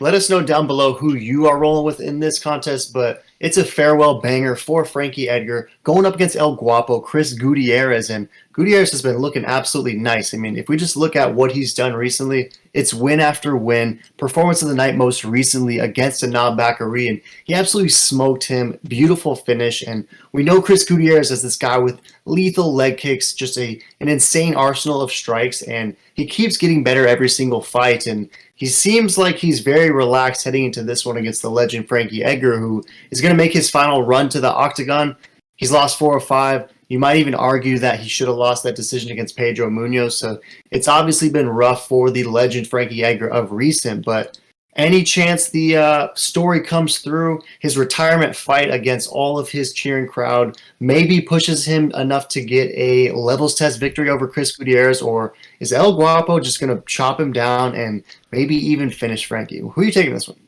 Let us know down below who you are rolling with in this contest, but it's a farewell banger for Frankie Edgar going up against El Guapo, Chris Gutierrez, and Gutierrez has been looking absolutely nice. I mean, if we just look at what he's done recently, it's win after win. Performance of the night most recently against Anab Bakary, and he absolutely smoked him. Beautiful finish, and we know Chris Gutierrez as this guy with lethal leg kicks, just an insane arsenal of strikes, and he keeps getting better every single fight, and he seems like he's very relaxed heading into this one against the legend Frankie Edgar, who is going to make his final run to the octagon. He's lost 4 or 5. You might even argue that he should have lost that decision against Pedro Munoz. So it's obviously been rough for the legend Frankie Edgar of recent, but any chance the story comes through, his retirement fight against all of his cheering crowd maybe pushes him enough to get a levels test victory over Chris Gutierrez, or is El Guapo just going to chop him down and maybe even finish Frankie? Who are you taking this one?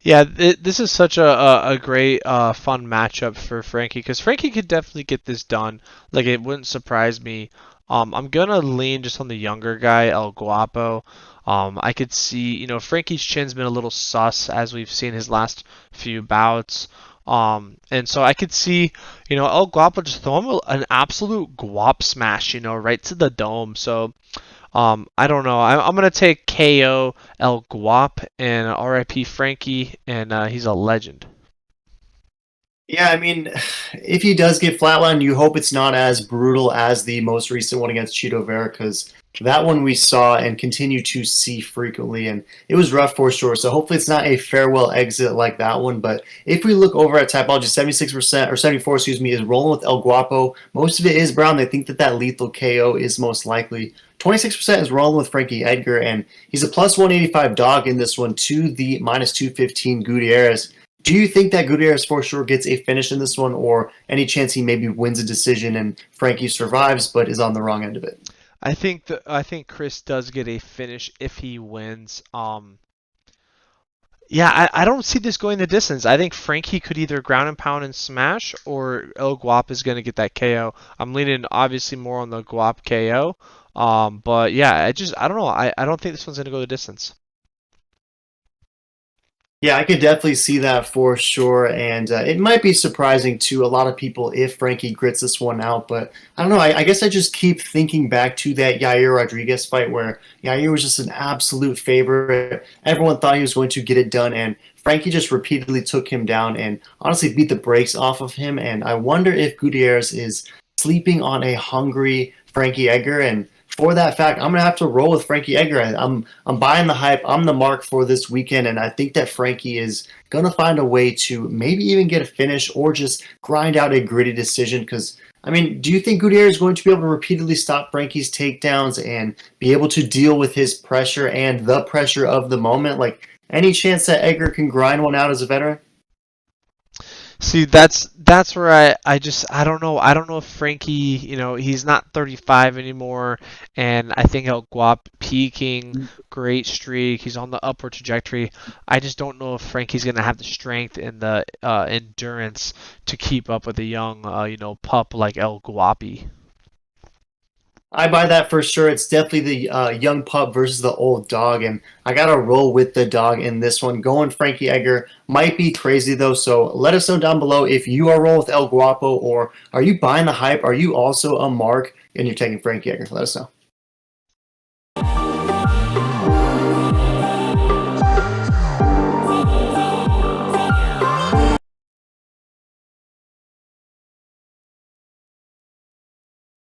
Yeah, this is such a great fun matchup for Frankie because Frankie could definitely get this done. Like it wouldn't surprise me. I'm gonna lean just on the younger guy, El Guapo. I could see, Frankie's chin's been a little sus as we've seen his last few bouts. And so I could see, El Guapo just throw him an absolute guap smash, right to the dome. So I don't know. I'm gonna take KO El Guap and RIP Frankie, and he's a legend. Yeah, I mean, if he does get flatlined, you hope it's not as brutal as the most recent one against Cheeto Vera, because that one we saw and continue to see frequently, and it was rough for sure. So hopefully it's not a farewell exit like that one. But if we look over at Typology, 76% or 74, excuse me, is rolling with El Guapo. Most of it is Brown. They think that that lethal KO is most likely. 26% is rolling with Frankie Edgar, and he's a plus 185 dog in this one to the minus 215 Gutierrez. Do you think that Gutierrez for sure gets a finish in this one, or any chance he maybe wins a decision and Frankie survives but is on the wrong end of it? I think Chris does get a finish if he wins. Yeah, I don't see this going the distance. I think Frankie could either ground and pound and smash, or El Guap is going to get that KO. I'm leaning obviously more on the Guap KO. But yeah, I don't know. I don't think this one's going to go the distance. Yeah, I could definitely see that for sure, and it might be surprising to a lot of people if Frankie grits this one out. But I don't know. I guess I just keep thinking back to that Yair Rodriguez fight where Yair was just an absolute favorite. Everyone thought he was going to get it done, and Frankie just repeatedly took him down and honestly beat the brakes off of him. And I wonder if Gutierrez is sleeping on a hungry Frankie Edgar, and for that fact, I'm gonna have to roll with Frankie Edgar. I'm buying the hype. I'm the mark for this weekend, and I think that Frankie is gonna find a way to maybe even get a finish or just grind out a gritty decision. Because I mean, do you think Gutierrez is going to be able to repeatedly stop Frankie's takedowns and be able to deal with his pressure and the pressure of the moment? Like any chance that Edgar can grind one out as a veteran? See, that's where I don't know. I don't know if Frankie, he's not 35 anymore, and I think El Guap peaking, great streak. He's on the upward trajectory. I just don't know if Frankie's gonna have the strength and the endurance to keep up with a young, pup like El Guapi. I buy that for sure. It's definitely the young pup versus the old dog, and I gotta roll with the dog in this one. Going Frankie Edgar might be crazy though, so let us know down below if you are rolling with El Guapo, or are you buying the hype? Are you also a mark and you're taking Frankie Edgar? Let us know.